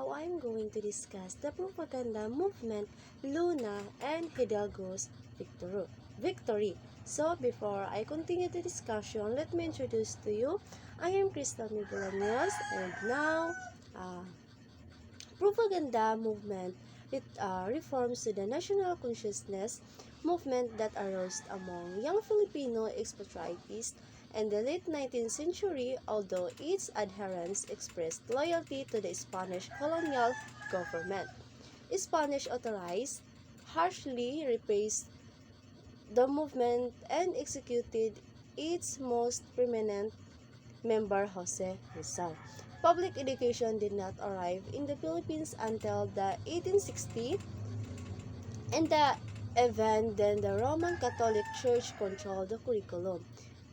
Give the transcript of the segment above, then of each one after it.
now I'm going to discuss the propaganda movement Luna and Hidalgo's victory. So before I continue the discussion, let me introduce to you. I am Crystal Mibulaños, and now propaganda movement reforms to the national consciousness movement that arose among young Filipino expatriates in the late 19th century, although its adherents expressed loyalty to the Spanish colonial government. Spanish authorities harshly repressed the movement and executed its most prominent member, Jose Rizal. Public education did not arrive in the Philippines until the 1860s, and then the Roman Catholic Church controlled the curriculum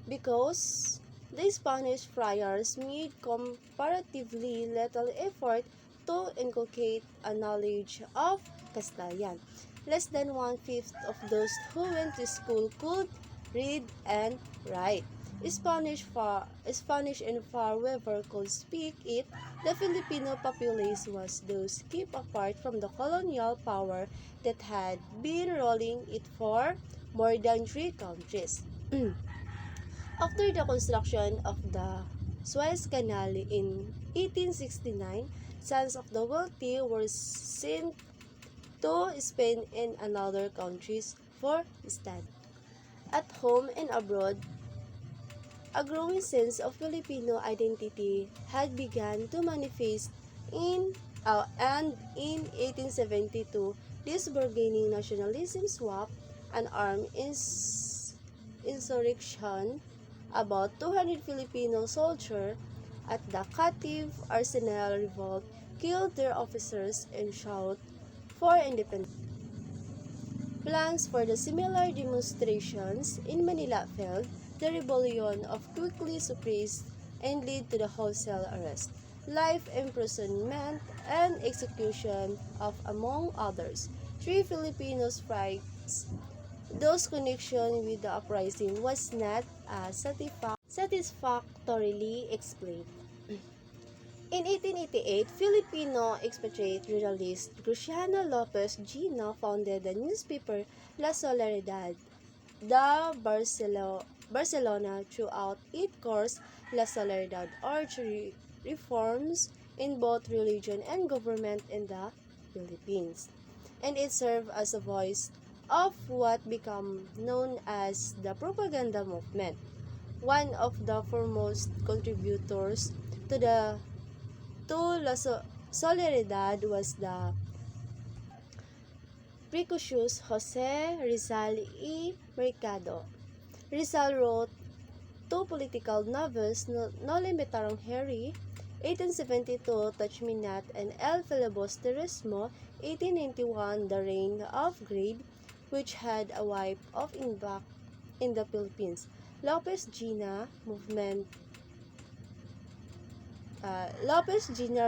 because the Spanish friars made comparatively little effort to inculcate a knowledge of Castilian. Less than one-fifth of those who went to school could read and write Spanish and whoever could speak it. The Filipino populace was thus kept apart from the colonial power that had been ruling it for more than 3 countries. After the construction of the Suez Canal in 1869, sons of the wealthy were sent to Spain and other countries for study. At home and abroad, a growing sense of Filipino identity had begun to manifest and in 1872, this bargaining nationalism swapped an armed insurrection. About 200 Filipino soldiers at the captive Arsenal revolt killed their officers and shouted for independence. Plans for the similar demonstrations in Manila failed. The rebellion of quickly suppressed and led to the wholesale arrest, life imprisonment, and execution of, among others, 3 Filipinos friars. Those connection with the uprising was not satisfactorily explained. In 1888, Filipino expatriate journalist Luciana Lopez Gina founded the newspaper La Solidaridad de Barcelona. Throughout its course, La Solidaridad urged reforms in both religion and government in the Philippines, and it served as a voice of what became known as the propaganda movement. One of the foremost contributors to La Solidaridad was the precocious Jose Rizal y Mercado. Rizal wrote 2 political novels, No Limitaron Harry, 1872, Touch Me Not, and El Filibusterismo, 1891, The Reign of Greed, which had a wipe of impact in the Philippines. Lopez Gina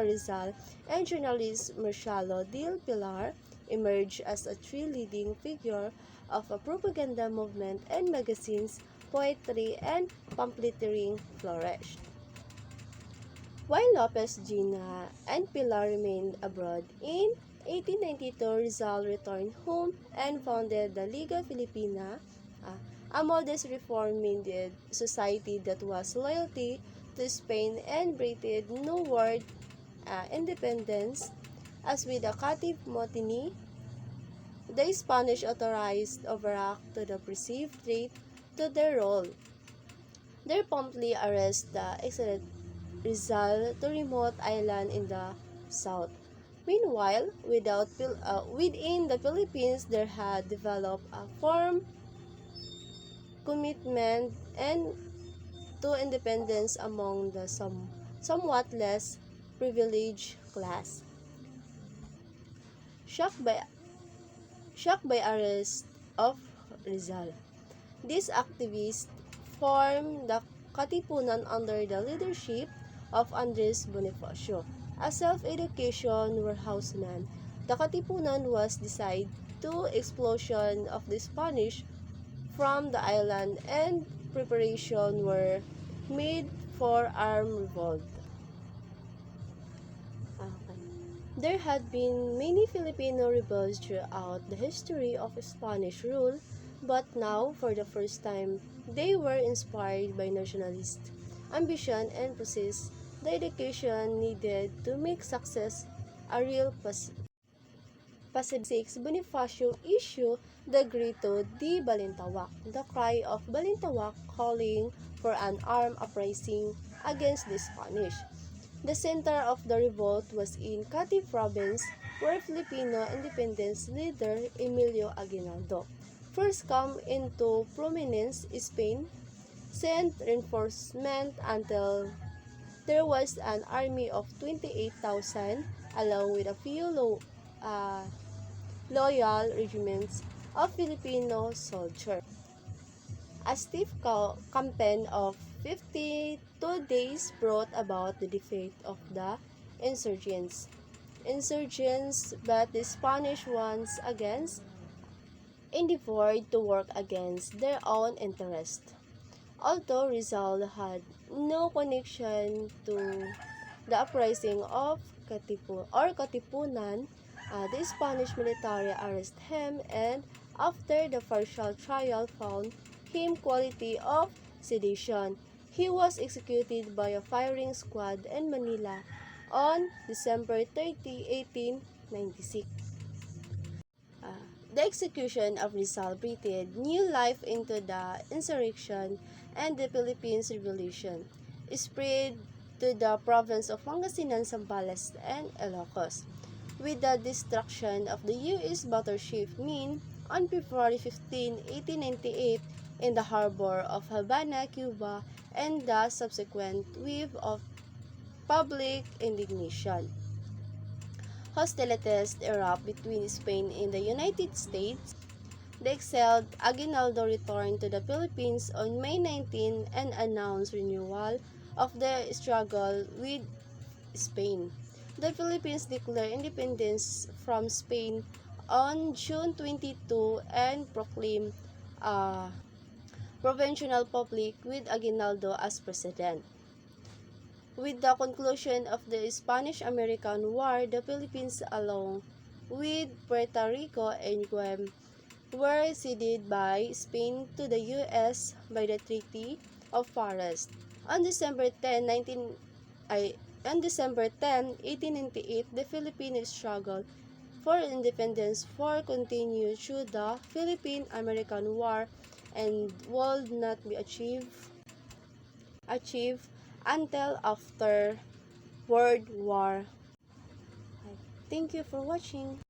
Rizal and journalist Marcelo del Pilar emerged as a three leading figure of a propaganda movement, and magazines, poetry, and pamphleteering flourished. While Lopez Gina and Pilar remained abroad, in 1892 Rizal returned home and founded the Liga Filipina, a modest reform-minded society that was loyalty to Spain and breathed no word independence. As with the captive mutiny, the Spanish authorized overreacted to the perceived threat to their role. They promptly arrested the exiled Rizal to remote island in the south. Meanwhile, within the Philippines, there had developed a firm commitment and to independence among the somewhat less privileged class. Shocked by arrest of Rizal, these activists formed the Katipunan under the leadership of Andres Bonifacio, a self-education warehouseman. The Katipunan was designed to expulsion of the Spanish from the island, and preparations were made for armed revolt. Okay. There had been many Filipino rebels throughout the history of Spanish rule, but now, for the first time, they were inspired by nationalist ambition and possessed the education needed to make success a real Pacific Bonifacio issue the Grito di Balintawak, the cry of Balintawak calling for an armed uprising against the Spanish. The center of the revolt was in Cati province, where Filipino independence leader Emilio Aguinaldo first come into prominence. Spain sent reinforcement until there was an army of 28,000 along with a few loyal regiments of Filipino soldiers. A stiff campaign of 52 days brought about the defeat of the insurgents. But the Spanish once again endeavored to work against their own interest. Although Rizal had no connection to the uprising of Katipunan, the Spanish military arrested him and, after the partial trial found him guilty of sedition, he was executed by a firing squad in Manila on December 30, 1896. Uh, the execution of Rizal breathed new life into the insurrection, and the Philippines Revolution spread to the province of Pangasinan, Zambales, and Ilocos. With the destruction of the U.S. battleship Min on February 15, 1898, in the harbor of Havana, Cuba, and the subsequent wave of public indignation, hostilities erupt between Spain and the United States. The exiled Aguinaldo returned to the Philippines on May 19 and announced renewal of the struggle with Spain. The Philippines declared independence from Spain on June 22 and proclaimed a provincial republic with Aguinaldo as president. With the conclusion of the Spanish-American War, the Philippines, along with Puerto Rico and Guam, were ceded by Spain to the U.S. by the Treaty of Paris. On December 10, 1898, the Philippines struggled for independence continued through the Philippine-American War and would not be achieved until after World War. Thank you for watching.